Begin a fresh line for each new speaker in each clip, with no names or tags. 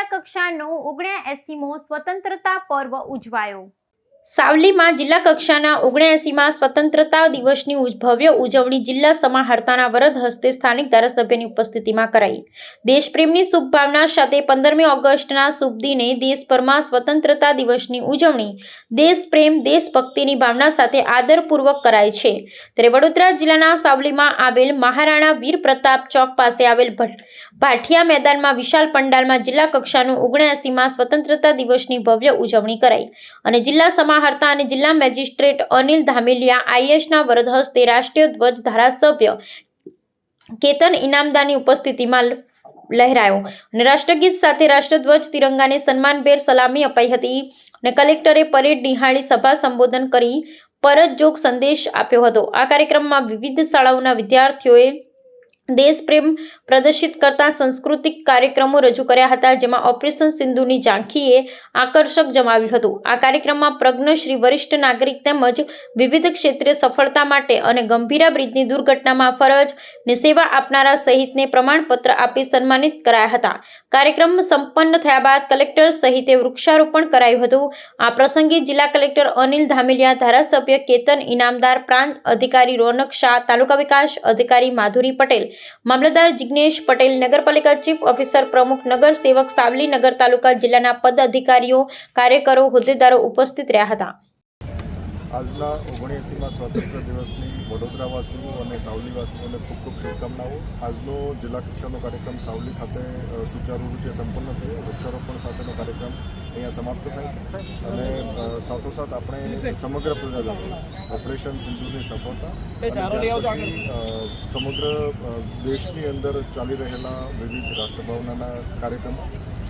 જિલ્લા કક્ષાનો 79મો સ્વતંત્રતા પર્વ ઉજવાયો। સાવલીમાં જિલ્લા કક્ષાના 79મા સ્વતંત્રતા દિવસની ભવ્ય ઉજવણી જિલ્લા સમાહર્તાના વરદ હસ્તે સ્થાનિક ધારાસભ્યની ઉપસ્થિતિમાં કરાઈ। દેશપ્રેમની શુભ ભાવના સાથે 15મી ઓગસ્ટના શુભ દિને દેશભરમાં સ્વતંત્રતા દિવસની ઉજવણી દેશપ્રેમ દેશભક્તિની ભાવના સાથે આદરપૂર્વક કરાય છે। ત્યારે વડોદરા જિલ્લાના સાવલીમાં આવેલ મહારાણા વીર પ્રતાપ ચોક પાસે આવેલ ભાઠિયા મેદાનમાં વિશાળ પંડાલમાં જિલ્લા કક્ષાનું 79મા સ્વતંત્રતા દિવસની ભવ્ય ઉજવણી કરાઈ અને જિલ્લા સમાહર્તા અને જિલ્લા મેજિસ્ટ્રેટ અનિલ ધામેલિયા આઈએસના વરદ હસ્તે રાષ્ટ્રીય ધ્વજ ધારાસભ્ય કેતન ઇનામદારની ઉપસ્થિતિમાં લહેરાયો અને રાષ્ટ્રગીત સાથે રાષ્ટ્રધ્વજ તિરંગાને સન્માનભેર સલામી અપાઈ હતી અને કલેક્ટરે પરેડ નિહાળી સભા સંબોધન કરી પરતજોગ સંદેશ આપ્યો હતો। આ કાર્યક્રમમાં વિવિધ શાળાઓના વિદ્યાર્થીઓએ દેશપ્રેમ પ્રદર્શિત કરતા સાંસ્કૃતિક કાર્યક્રમો રજૂ કર્યા હતા, જેમાં ઓપરેશન સિંધુની ઝાંખીએ આકર્ષક જમાવ્યું હતું। આ કાર્યક્રમમાં પ્રજ્ઞશ્રી વરિષ્ઠ નાગરિક તેમજ વિવિધ ક્ષેત્રે સફળતા માટે અને ગંભીરા બ્રિજની દુર્ઘટનામાં ફરજ ને સેવા આપનારા સહિતને પ્રમાણપત્ર આપી સન્માનિત કરાયા હતા। કાર્યક્રમ સંપન્ન થયા બાદ કલેક્ટર સહિતે વૃક્ષારોપણ કરાયું હતું। આ પ્રસંગે જિલ્લા કલેક્ટર અનિલ ધામેલિયા, ધારાસભ્ય કેતન ઇનામદાર, પ્રાંત અધિકારી રોનક શાહ, તાલુકા વિકાસ અધિકારી માધુરી પટેલ, મામલતદાર જિગ્નેશ પટેલ, નગરપાલિકા ચીફ ઓફિસર પ્રમુખ, નગર સેવક સાવલી નગર તાલુકા જિલ્લાના પદ અધિકારીઓ, કાર્યકરો, હોદ્દેદારો ઉપસ્થિત રહ્યા હતા।
આજના 79મા સ્વાતંત્ર્ય દિવસની વડોદરાવાસીઓ અને સાવલીવાસીઓને ખૂબ ખૂબ શુભકામનાઓ। આજનો જિલ્લા કક્ષાનો કાર્યક્રમ સાવલી ખાતે સુચારુ રીતે સંપન્ન થયો। વૃક્ષારોપણ સાથેનો કાર્યક્રમ અહીંયા સમાપ્ત થાય છે અને સાથોસાથ આપણે સમગ્ર પ્રજાજનો ઓપરેશન સિંધુની સફળતા સમગ્ર દેશની અંદર ચાલી રહેલા વિવિધ રાષ્ટ્રભાવનાના કાર્યક્રમો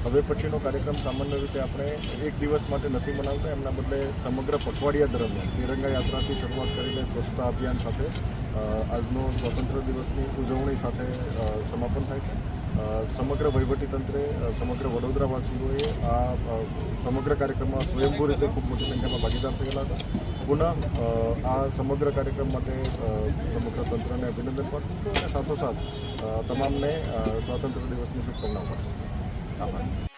હવે પછીનો કાર્યક્રમ સામાન્ય રીતે આપણે એક દિવસ માટે નથી મનાવતા, એમના બદલે સમગ્ર પખવાડિયા દરમિયાન તિરંગા યાત્રાથી શરૂઆત કરીને સ્વચ્છતા અભિયાન સાથે આજનો સ્વતંત્ર દિવસની ઉજવણી સાથે સમાપન થાય છે। સમગ્ર વહીવટીતંત્રે, સમગ્ર વડોદરાવાસીઓએ આ સમગ્ર કાર્યક્રમમાં સ્વયંભૂ રીતે ખૂબ મોટી સંખ્યામાં ભાગીદાર થયેલા હતા। પુનઃ આ સમગ્ર કાર્યક્રમ માટે સમગ્ર તંત્રને અભિનંદન પાઠવું છું અને સાથોસાથ તમામને સ્વાતંત્ર્ય દિવસની શુભકામનાઓ પાઠવું છું। આભાર।